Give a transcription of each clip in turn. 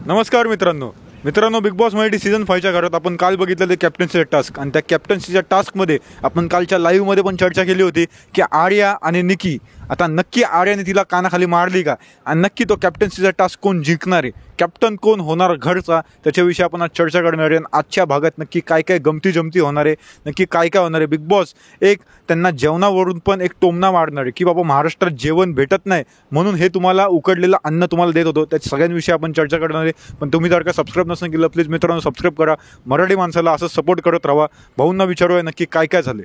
नमस्कार मित्रांनो big boss Marathi season 5च्या घरात आपण काल बघितलं ते कॅप्टन्सीचा टास्क आणि त्या कॅप्टन्सीच्या टास्कमध्ये आपण कालच्या लाईव्हमध्ये पण चर्चा केली होती की आर्या आणि निकी आता नक्की आर्याने तिला कानाखाली मारली का आणि नक्की तो कॅप्टन्सीचा टास्क कोण जिंकणार आहे, कॅप्टन कोण होणार घरचा, त्याच्याविषयी आपण आज चर्चा करणार आहे. आणि आजच्या भागात नक्की काय काय गमती जमती होणार आहे, नक्की काय काय होणार आहे. बिग बॉस एक त्यांना जेवणावरून पण एक टोमणा मारणार आहे की बाबा महाराष्ट्रात जेवण भेटत नाही म्हणून हे तुम्हाला उकडलेलं अन्न तुम्हाला देत होतो. त्या सगळ्यांविषयी आपण चर्चा करणार आहे. पण तुम्ही जर का सबस्क्राईब नसेल केलं प्लीज मित्रांनो सबस्क्राईब करा. मराठी माणसाला असं सपोर्ट करत राहा. भाऊंना विचारूया नक्की काय काय झाले.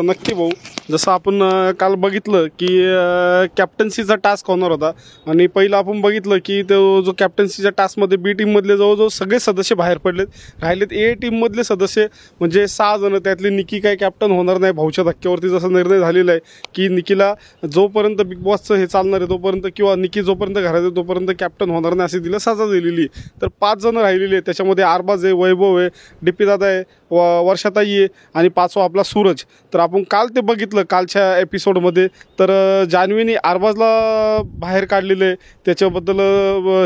नक्की भाऊ, जसं आपण काल बघितलं की कॅप्टन्सीचा टास्क होणार होता आणि पहिलं आपण बघितलं की तो जो कॅप्टन्सीच्या टास्कमध्ये बी टीममधले जवळजवळ सगळे सदस्य बाहेर पडलेत. राहिलेत ए टीममधले सदस्य म्हणजे 6 जण. त्यातली निकी काय कॅप्टन होणार नाही. भाऊच्या धक्क्यावरती जसा निर्णय झालेला आहे की निकीला जोपर्यंत बिग बॉसचं हे चालणार आहे तोपर्यंत किंवा निकी जोपर्यंत घरात आहे तोपर्यंत कॅप्टन होणार नाही अशी तिला सजा दिलेली आहे. तर 5 जण राहिलेली आहे. त्याच्यामध्ये आरबाज आहे, वैभव आहे, डीपी दादा आहे, वर्षाताई आहे आणि 5वा आपला सूरज. तर आपण काल ते बघितलं कालच्या एपिसोडमध्ये. तर जान्हवीने आरबाजला बाहेर काढलेलं आहे. त्याच्याबद्दल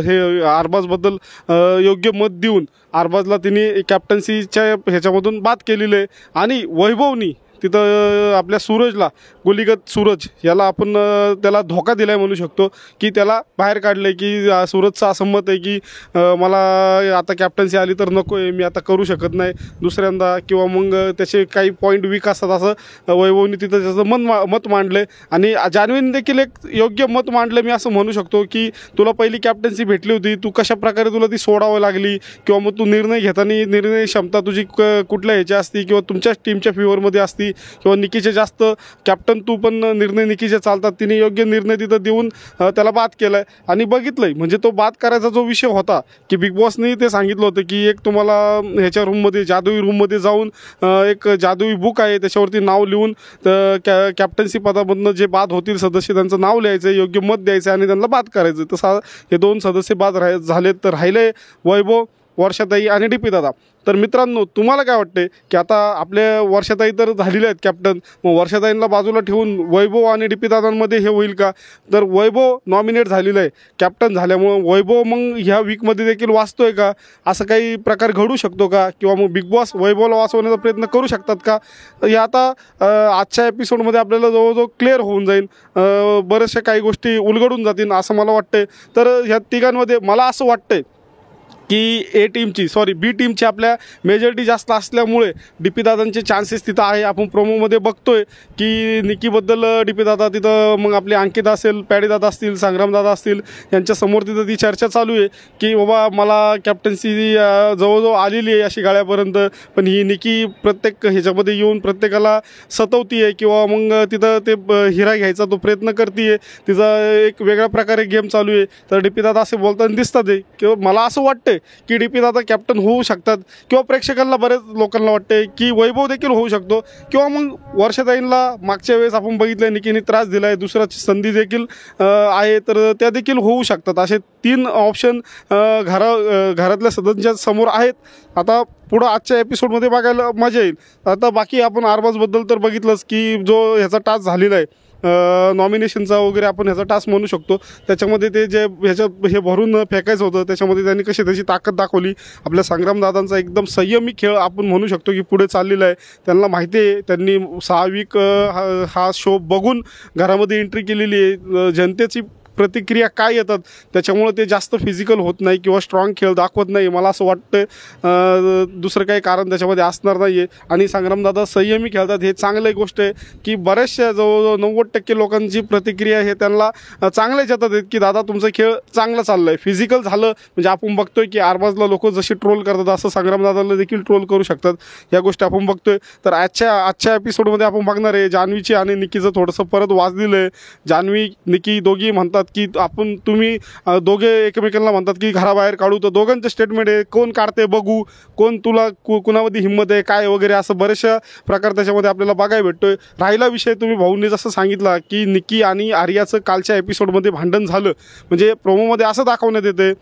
हे आरबाजबद्दल योग्य मत देऊन आरबाजला तिने कॅप्टन्सीच्या ह्याच्यामधून बाद केलेलं आहे. आणि वैभवनी तिथं आपल्या सूरजला गुलीगत सूरज याला आपण त्याला धोका दिला आहे म्हणू शकतो की त्याला बाहेर काढलं आहे की सूरजचं असं मत आहे की मला आता कॅप्टन्सी आली तर नको आहे, मी आता करू शकत नाही दुसऱ्यांदा किंवा मग त्याचे काही पॉईंट वीक असतात असं वैभवनी तिथं त्याचं मत मांडलं आहे. आणि जान्हवीने देखील एक योग्य मत मांडलं मी असं म्हणू शकतो की तुला पहिली कॅप्टन्सी भेटली होती, तू कशाप्रकारे तुला ती सोडावं लागली किंवा मग तू निर्णय घेताना निर्णय क्षमता तुझी कुठल्या ह्याची असती किंवा तुमच्याच टीमच्या फेवरमध्ये असती किंवा निकीचे जास्त कॅप्टन तू पण निर्णय निकीचे चालतात. तिने योग्य निर्णय तिथं देऊन त्याला बाद केला आहे. आणि बघितलंय म्हणजे तो बाद करायचा जो विषय होता की बिग बॉसने ते सांगितलं होतं की एक तुम्हाला ह्याच्या रूममध्ये जादुई रूममध्ये जाऊन एक जादुई बुक आहे त्याच्यावरती नाव लिहून कॅप्टन्सी पदामधनं जे बाद होतील सदस्य त्यांचं नाव लिहायचं, योग्य मत द्यायचं आणि त्यांना बाद करायचं. तसं हे 2 सदस्य बाद झालेत. तर राहिले वैभव, वर्षाताई आणि डीपी दादा. तर मित्रांनो तुम्हाला काय वाटते की आता आपल्या वर्षाताई तर झालेले आहेत कॅप्टन, मग वर्षाताईंना बाजूला ठेवून वैभव आणि डीपी दादांमध्ये हे होईल का? तर वैभव नॉमिनेट झालेलं आहे कॅप्टन झाल्यामुळं वैभव मग ह्या वीकमध्ये देखील वाचतोय का, असं काही प्रकार घडू शकतो का? किंवा मग बिग बॉस वैभवला वाचवण्याचा प्रयत्न करू शकतात का? हे आता आजच्या एपिसोडमध्ये आपल्याला जवळजवळ क्लिअर होऊन जाईल. बऱ्याचशा काही गोष्टी उलगडून जातील असं मला वाटतंय. तर ह्या तिघांमध्ये मला असं वाटतंय की बी टीमची आपल्या मेजॉरिटी जास्त असल्यामुळे डीपी दादांचे चान्सेस तिथं आहे. आपण प्रोमोमध्ये बघतोय की निकीबद्दल डीपी दादा तिथं मग आपले अंकित असेल, पॅडी दादा असतील, संग्राम दादा असतील यांच्यासमोर तिथं ती चर्चा चालू आहे की बाबा मला कॅप्टन्सी जवळजवळ आलेली आहे अशी गाळ्यापर्यंत, पण ही निकी प्रत्येक ह्याच्यामध्ये येऊन प्रत्येकाला सतवती आहे किंवा मग तिथं ते हिरा घ्यायचा तो प्रयत्न करते आहे. तिचा एक वेगळ्या प्रकारे गेम चालू आहे. तर डीपी दादा असे बोलताना दिसतात आहे किंवा मला असं वाटतं की डीपी दादा कॅप्टन होऊ शकतात किंवा प्रेक्षकांना बरेच लोकांना वाटते की वैभव देखील होऊ शकतो किंवा मग वर्षाताईंना मागच्या वेळेस आपण बघितलं निकीने त्रास दिला आहे, दुसऱ्याची संधी देखील आहे तर त्या देखील होऊ शकतात. असे 3 ऑप्शन घरातल्या सदस्यांसमोर आहेत. आता पुढं आजच्या एपिसोडमध्ये बघायला मजा येईल. आता बाकी आपण आरबाजबद्दल तर बघितलंच की जो ह्याचा टास्क झालेला आहे नॉमिनेशनचा वगैरे आपण ह्याचा टास्क म्हणू शकतो. त्याच्यामध्ये ते जे ह्याच्यात हे भरून फेकायचं होतं त्याच्यामध्ये त्यांनी कशी त्याची ताकद दाखवली. आपल्या संग्रामदादांचा एकदम संयमी खेळ आपण म्हणू शकतो की पुढे चाललेला आहे. त्यांना माहिती आहे त्यांनी 6 वीक हा शो बघून घरामध्ये एंट्री केलेली आहे. जनतेची प्रतिक्रिया काय येतात त्याच्यामुळं ते जास्त फिजिकल होत नाही किंवा स्ट्रॉंग खेळ दाखवत नाही. मला असं वाटतं दुसरं काही कारण त्याच्यामध्ये असणार नाही आहे. आणि संग्रामदादा संयमी खेळतात हे चांगली गोष्ट आहे की बऱ्याचशा जवळजवळ 90% लोकांची प्रतिक्रिया हे त्यांना चांगल्याच येतात आहेत की दादा तुमचा खेळ चांगला चालला आहे. फिजिकल झालं म्हणजे आपण बघतोय की आरबाजला लोक जशी ट्रोल करतात असं संग्रामदादाला देखील ट्रोल करू शकतात. या गोष्टी आपण बघतोय. तर आजच्या एपिसोडमध्ये आपण बघणार आहे जान्हवीची आणि निकीचं थोडंसं परत वाजलेलं आहे. जान्हवी निकी दोघी म्हणतात की तुम्ही दोघे एकमेकांना म्हणतात की घराबाहेर काढू. तर दोघांचं स्टेटमेंट आहे कोण काढते बघू, कोण तुला कुणामध्ये हिंमत आहे काय वगैरे असं बरेचशा प्रकार त्याच्यामध्ये आपल्याला बघायला भेटतोय. राहिला विषय तुम्ही भाऊंनी जसं सांगितला की निकी आणि आर्याचं कालच्या एपिसोडमध्ये भांडण झालं म्हणजे प्रोमोमध्ये असं दाखवण्यात येते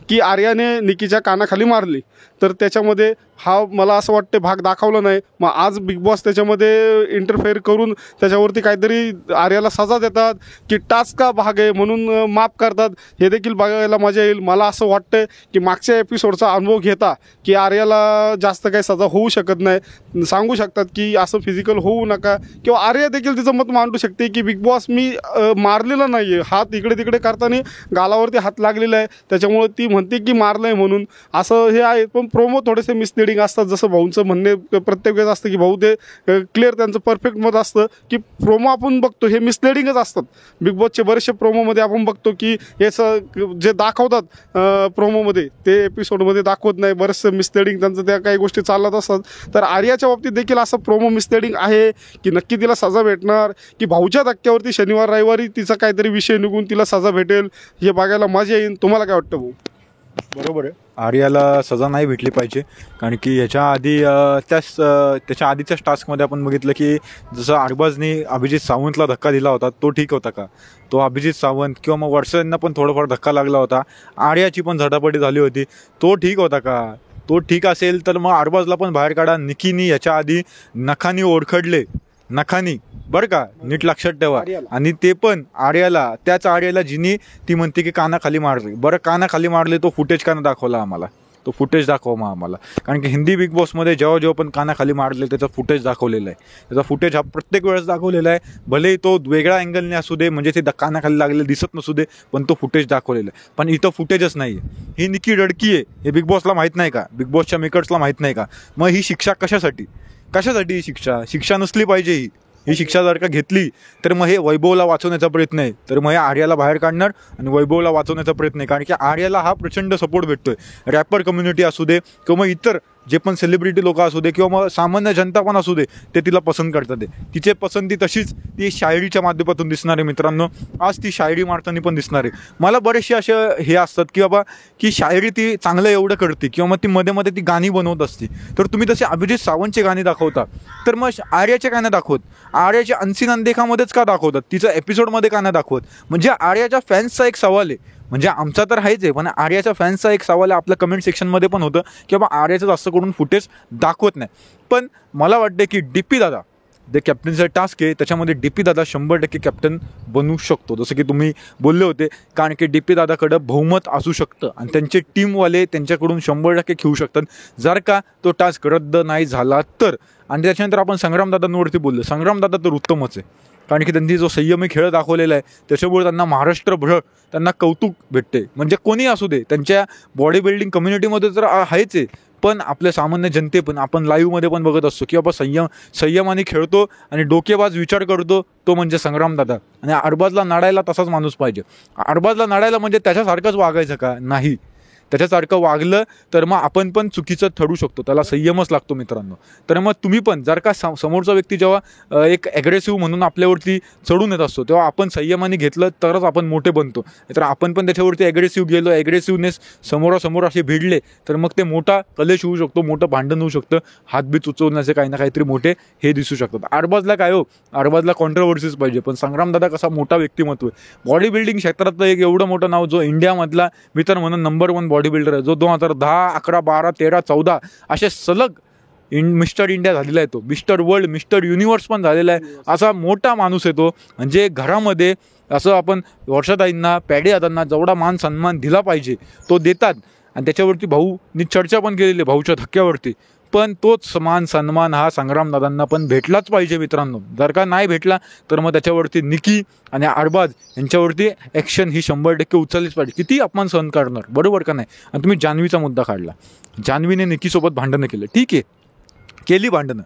की आर्याने निकीच्या कानाखाली मारली. तर त्याच्यामध्ये हा मला असं वाटतं भाग दाखवला नाही. मग आज बिग बॉस त्याच्यामध्ये इंटरफेअर करून त्याच्यावरती काहीतरी आर्याला सजा देतात की टास्क का भाग आहे म्हणून माफ करतात, हे देखील बघायला मजा येईल. मला असं वाटतं की मागच्या एपिसोडचा अनुभव घेता की आर्याला जास्त काही सजा होऊ शकत नाही. सांगू शकतात की असं फिजिकल होऊ नका, किंवा आर्या देखील तिचं मत मांडू शकते की बिग बॉस मी मारलेला नाही आहे, हात इकडे तिकडे करताना गालावरती हात लागलेला आहे त्याच्यामुळे ती म्हणते की मारलं आहे म्हणून, असं हे आहे. पण प्रोमो थोडेसे मिसलिडिंग असतात. जसं भाऊंचं म्हणणे प्रत्येक वेळेस असतं की भाऊ ते क्लिअर त्यांचं परफेक्ट मत असतं की प्रोमो आपण बघतो हे मिसलिडिंगच असतात. बिग बॉसचे बरेचसे प्रोमोमध्ये आपण बघतो की हे जे दाखवतात प्रोमोमध्ये ते एपिसोडमध्ये दाखवत नाही. बरेचसे मिसलिडिंग त्यांचं त्या काही गोष्टी चालत असतात. तर आर्याच्या बाबतीत देखील असं प्रोमो मिसलिडिंग आहे की नक्की तिला सजा भेटणार की भाऊच्या धक्क्यावरती शनिवार रविवारी तिचा काहीतरी विषय निघून तिला सजा भेटेल, हे बघायला मजा येईल. तुम्हाला काय वाटतं भाऊ? बरोबर आहे, आर्याला सजा नाही भेटली पाहिजे. कारण की ह्याच्या आधी त्याच्या आधीच्याच टास्कमध्ये आपण बघितलं की जसं अरबाजने अभिजित सावंतला धक्का दिला होता तो ठीक होता का? तो अभिजित सावंत किंवा मग वर्षांना पण थोडाफार धक्का लागला होता, आर्याची पण झटापटी झाली होती, तो ठीक होता का? तो ठीक असेल तर मग अरबाजला पण बाहेर काढा. निकीनी याच्या आधी नखानी ओरखडले, नखानी बरं का, नीट लक्षात ठेवा. आणि ते पण आर्याला, त्याच आर्याला जिनी ती म्हणते की कानाखाली मारले. बरं कानाखाली मारले, तो फुटेज काना दाखवला आम्हाला, तो फुटेज दाखवा मग आम्हाला. कारण की हिंदी बिग बॉसमध्ये जेव्हा जेव्हा पण कानाखाली मारले त्याचा फुटेज दाखवलेला आहे. त्याचा फुटेज हा प्रत्येक वेळेस दाखवलेला आहे. भलेही तो वेगळ्या अँगलने असू दे, म्हणजे ते कानाखाली लागलेलं दिसत नसू दे, पण तो फुटेज दाखवलेला आहे. पण इथं फुटेजच नाही आहे. ही निकी रडकी आहे, हे बिग बॉसला माहीत नाही का? बिग बॉसच्या मेकर्सला माहीत नाही का? मग ही शिक्षा कशासाठी? कशासाठी ही शिक्षा नसली पाहिजे. ही शिक्षा जर का घेतली तर मग हे वैभवला वाचवण्याचा प्रयत्न आहे, तर मग हे आर्याला बाहेर काढणार आणि वैभवला वाचवण्याचा प्रयत्न आहे. कारण की आर्याला हा प्रचंड सपोर्ट भेटतोय. रॅपर कम्युनिटी असू दे किंवा मग इतर जे पण सेलिब्रिटी लोक असू दे किंवा मग सामान्य जनता पण असू दे, ते तिला पसंत करतात. तिचे पसंती तशीच ती शायरीच्या माध्यमातून दिसणार आहे मित्रांनो. आज ती शायरी मारताना पण दिसणार आहे. मला बरेचसे असे हे असतात की बाबा की शायरी ती चांगलं एवढं करते किंवा मग ती मध्ये मध्ये ती गाणी बनवत असते, तर तुम्ही तसे अभिजित सावंतचे गाणी दाखवता, तर मग आर्याचे काय नाही दाखवत? आर्याच्या अनसीन अनदेखामध्येच का दाखवतात? तिचं एपिसोडमध्ये का नाही दाखवत? म्हणजे आर्याच्या फॅन्सचा एक सवाल आहे. म्हणजे आमचा तर आहेच आहे, पण आर्याच्या फॅन्सचा एक सवाल आहे. आपल्या कमेंट सेक्शनमध्ये पण होतं की बाबा आर्याचं जास्त करून फुटेज दाखवत नाही. पण मला वाटतं की डीपी दादा, जे कॅप्टनचा टास्क आहे त्याच्यामध्ये डीपी दादा 100% कॅप्टन बनू शकतो, जसं की तुम्ही बोलले होते. कारण की डीपी दादाकडं बहुमत असू शकतं आणि त्यांचे टीमवाले त्यांच्याकडून 100% खेळू शकतात जर का तो टास्क रद्द नाही झाला तर. आणि त्याच्यानंतर आपण संग्रामदादांवरती बोललो. संग्रामदादा तर उत्तमच आहे, कारण की त्यांनी जो संयमी खेळ दाखवलेला आहे त्याच्यामुळे त्यांना महाराष्ट्रभर त्यांना कौतुक भेटते. म्हणजे कोणी असू दे, त्यांच्या बॉडी बिल्डिंग कम्युनिटीमध्ये तर आहेच आहे, पण आपल्या सामान्य जनते पण आपण लाईव्हमध्ये पण बघत असतो की बाबा संयमाने खेळतो आणि डोकेबाज विचार करतो, तो म्हणजे संग्रामदादा. आणि अरबाजला नाडायला तसाच माणूस पाहिजे. अरबाजला नाडायला म्हणजे त्याच्यासारखंच वागायचं का? नाही, त्याच्यासारखं वागलं तर मग आपण पण चुकीचं ठरू शकतो. त्याला संयमच लागतो मित्रांनो. तर मग तुम्ही पण जर का समोरचा व्यक्ती जेव्हा एक ॲग्रेसिव्ह म्हणून आपल्यावरती चढून येत असतो, तेव्हा आपण संयमाने घेतलं तरच आपण मोठे बनतो. तर आपण पण त्याच्यावरती ॲग्रेसिव्ह गेलो, ॲग्रेसिव्हनेस समोरासमोर असे भिडले तर मग ते मोठा कलेश होऊ शकतो, मोठं भांडण होऊ शकतं, हातबीत उचलण्याचे काही ना काहीतरी मोठे हे दिसू शकतात. अरबाजला काय हो, अरबाजला कॉन्ट्रोवर्सीज पाहिजे, पण संग्रामदादा कसा मोठा व्यक्तिमत्व आहे, बॉडी बिल्डिंग क्षेत्रातलं एक एवढं मोठं नाव, जो इंडियामधला मी तर म्हणून नंबर 1 बॉडी बिल्डर आहे, जो 2010, 11, 12, 13, 14 असे सलग मिस्टर इंडिया झालेला आहे, तो मिस्टर वर्ल्ड, मिस्टर युनिव्हर्स पण झालेला आहे. असा मोठा माणूस आहे तो. म्हणजे घरामध्ये असं आपण वर्षाताईंना, पॅडे दादांना जेवढा मान सन्मान दिला पाहिजे तो देतात. आणि त्याच्यावरती भाऊनी चर्चा पण केलेली आहे, भाऊच्या धक्क्यावरती. पण तोच मान सन्मान हा संग्रामदादांना पण भेटलाच पाहिजे मित्रांनो. जर का नाही भेटला तर मग त्याच्यावरती निकी आणि अरबाज यांच्यावरती ॲक्शन ही 100% उचललीच पाहिजे. किती अपमान सहन करणार, बरोबर का नाही? आणि तुम्ही जान्हवीचा मुद्दा काढला. जान्हवीने निकीसोबत भांडणं केलं, ठीक आहे, केली भांडणं,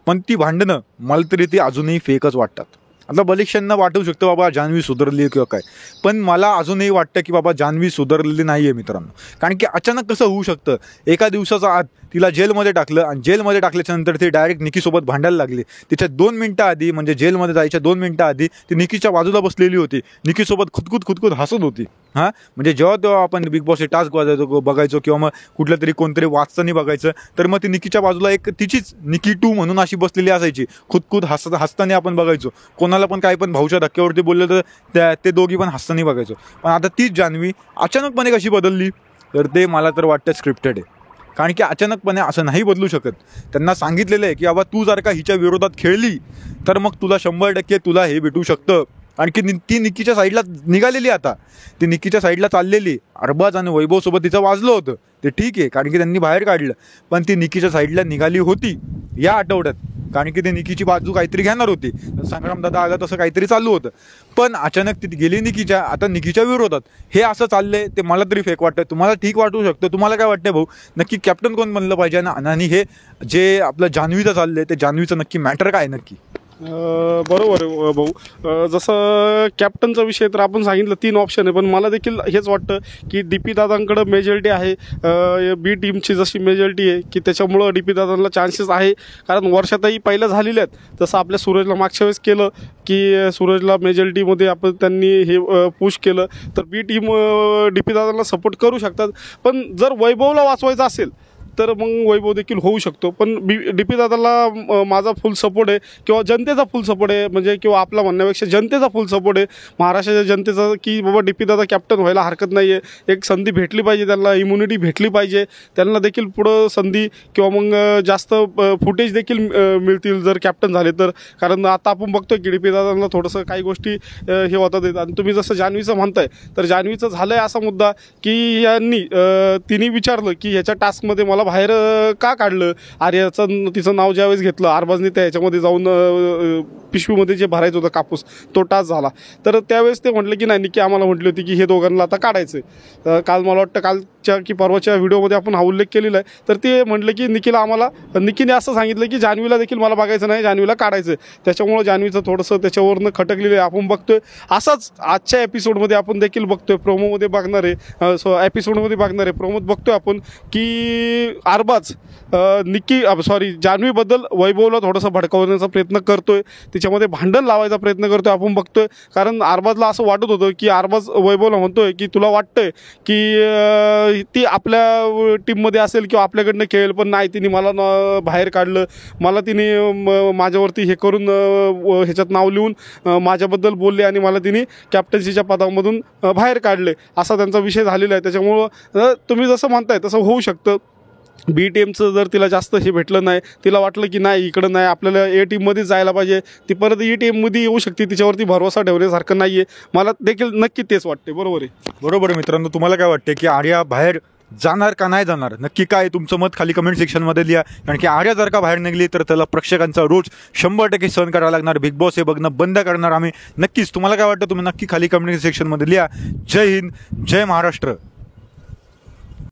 पण ती भांडणं मला तरी ती अजूनही फेकच वाटतात. आता बलिक्षांना वाटू शकतं बाबा जान्हवी सुधारली किंवा काय, पण मला अजूनही वाटतं की बाबा जान्हवी सुधारलेली नाही आहे मित्रांनो. कारण की अचानक कसं होऊ शकतं, एका दिवसाचा आत तिला जेलमध्ये टाकलं आणि जेलमध्ये टाकल्याच्यानंतर ती डायरेक्ट निकीसोबत भांडायला लागली. तिच्या 2 मिनटं आधी, म्हणजे जेलमध्ये जायच्या 2 मिनटं आधी ती निकीच्या बाजूला बसलेली होती, निकीसोबत खुदखुद हसत होती. हां, म्हणजे जेव्हा तेव्हा आपण बिग बॉसचे टास्क बघायचो किंवा मग कुठलं तरी कोणतरी वाचताना बघायचं, तर मग ती निकीच्या बाजूला एक तिचीच निकी 2 म्हणून अशी बसलेली असायची, खुदखुद हसताना आपण बघायचो. कोणाला पण काय पण भाऊच्या धक्क्यावरती बोललं तर ते दोघी पण हसताना बघायचो. पण आता तीच जान्हवी अचानकपणे कशी बदलली, तर ते मला तर वाटतं स्क्रिप्टेड आहे. कारण की अचानकपणे असं नाही बदलू शकत. त्यांना सांगितलेलं आहे की बाबा तू जर का हिच्या विरोधात खेळली तर मग तुला 100% तुला हे भेटू शकतं. आणखी ती निक्कीच्या साईडला निघालेली, आता ती निक्कीच्या साईडला चाललेली. अरबाज आणि वैभवसोबत तिचं वाजलं होतं ते ठीक आहे, कारण की त्यांनी बाहेर काढलं, पण ती निक्कीच्या साईडला निघाली होती या आठवड्यात, कारण की ते निकीची बाजू काहीतरी घेणार होती. संग्रामदादा आला तसं काहीतरी चालू होतं, पण अचानक ती गेली निकीच्या, आता निकीच्या विरोधात. हे असं चाललंय ते मला तरी फेक वाटतं. तुम्हाला ठीक वाटू शकतं. तुम्हाला काय वाटतं भाऊ, नक्की कॅप्टन कोण बनलं पाहिजे ना? आणि हे जे आपलं जान्हवीचं चाललंय ते जान्हवीचं नक्की मॅटर काय नक्की? बरोबर आहे भाऊ. जसं कॅप्टनचा विषय तर आपण सांगितलं 3 ऑप्शन आहे, पण मला देखील हेच वाटतं की DP दादांकडं मेजॉरिटी आहे. बी टीमची जशी मेजॉरिटी आहे की त्याच्यामुळं DP दादांना चान्सेस आहे, कारण वर्षातही पहिल्या झालेल्या आहेत. तसं आपल्या सूरजला मागच्या वेळेस केलं की सूरजला मेजॉरिटीमध्ये आपण त्यांनी हे पुश केलं, तर बी टीम DP दादांना सपोर्ट करू शकतात. पण जर वैभवला वाचवायचं असेल तर मग वैभव देखील होऊ शकतो. पण DP दादाला माझा फुल सपोर्ट आहे, किंवा जनतेचा फुल सपोर्ट आहे, म्हणजे किंवा आपला म्हणण्यापेक्षा जनतेचा फुल सपोर्ट आहे, महाराष्ट्राच्या जनतेचा, की बाबा DP दादा कॅप्टन व्हायला हरकत नाही आहे. एक संधी भेटली पाहिजे त्यांना, इम्युनिटी भेटली पाहिजे त्यांना देखील, पुढं संधी किंवा मग जास्त फुटेज देखील मिळतील जर कॅप्टन झाले तर. कारण आता आपण बघतोय की DP दादांना थोडंसं काही गोष्टी हे होतात. आणि तुम्ही जसं जान्हवीचं म्हणताय, तर जान्हवीचं झालं आहे असा मुद्दा की यांनी तिने विचारलं की ह्याच्या टास्कमध्ये मला बाहेर का काढलं. आर्याचं तिचं नाव ज्यावेळेस घेतलं, अरबाजने त्या ह्याच्यामध्ये जाऊन पिशवीमध्ये जे भरायचं होतं कापूस, तो टास्क झाला. तर त्यावेळेस ते म्हटलं की नाही, निकी आम्हाला म्हटली होती की हे दोघांना आता काढायचं आहे. काल मला वाटतं कालच्या की परवाच्या व्हिडिओमध्ये आपण हा उल्लेख केलेला आहे. तर ते म्हटलं की निकीने असं सांगितलं की जान्हवीला देखील मला बघायचं नाही, जान्हवीला काढायचं आहे. त्याच्यामुळं जान्हवीचं थोडंसं त्याच्यावरनं खटकलेलं आहे. आपण बघतोय असंच आजच्या एपिसोडमध्ये आपण देखील बघतोय, प्रोमोमध्ये बघणार आहे, एपिसोडमध्ये बघणार आहे, प्रोमोत बघतोय आपण की अरबाज जान्हवीबद्दल वैभवला थोडंसं भडकवण्याचा प्रयत्न करतोय, तिच्यामध्ये भांडण लावायचा प्रयत्न करतोय आपण बघतोय. कारण अरबाजला असं वाटत होतं की अरबाज वैभवला म्हणतोय की तुला वाटतंय की ती आपल्या टीममध्ये असेल किंवा आपल्याकडनं खेळेल, पण नाही, तिने मला बाहेर काढलं, मला तिने माझ्यावरती हे करून ह्याच्यात नाव लिहून माझ्याबद्दल बोलले आणि मला तिने कॅप्टन्सीच्या पदामधून बाहेर काढले, असा त्यांचा विषय झालेला आहे. त्याच्यामुळं तुम्ही जसं म्हणताय तसं होऊ शकतं. बी टीमचं जर तिला जास्त हे भेटलं नाही, तिला वाटलं की नाही इकडं नाही, आपल्याला ए टीममध्येच जायला पाहिजे, ती परत ई टीममध्ये येऊ शकते, तिच्यावरती भरोसा ठेवण्यासारखं नाही आहे. मला देखील नक्की तेच वाटते. बरोबर आहे. बरोबर आहे मित्रांनो. तुम्हाला काय वाटते की आर्या बाहेर जाणार का नाही जाणार? नक्की काय तुमचं मत खाली कमेंट सेक्शनमध्ये लिहा. कारण की आर्या जर का बाहेर निघली तर त्याला प्रेक्षकांचा रोज 100% सहन करावा लागणार. बिग बॉस हे बघणं बंद करणार आम्ही नक्कीच. तुम्हाला काय वाटतं तुम्ही नक्की खाली कमेंट सेक्शनमध्ये लिहा. जय हिंद, जय महाराष्ट्र.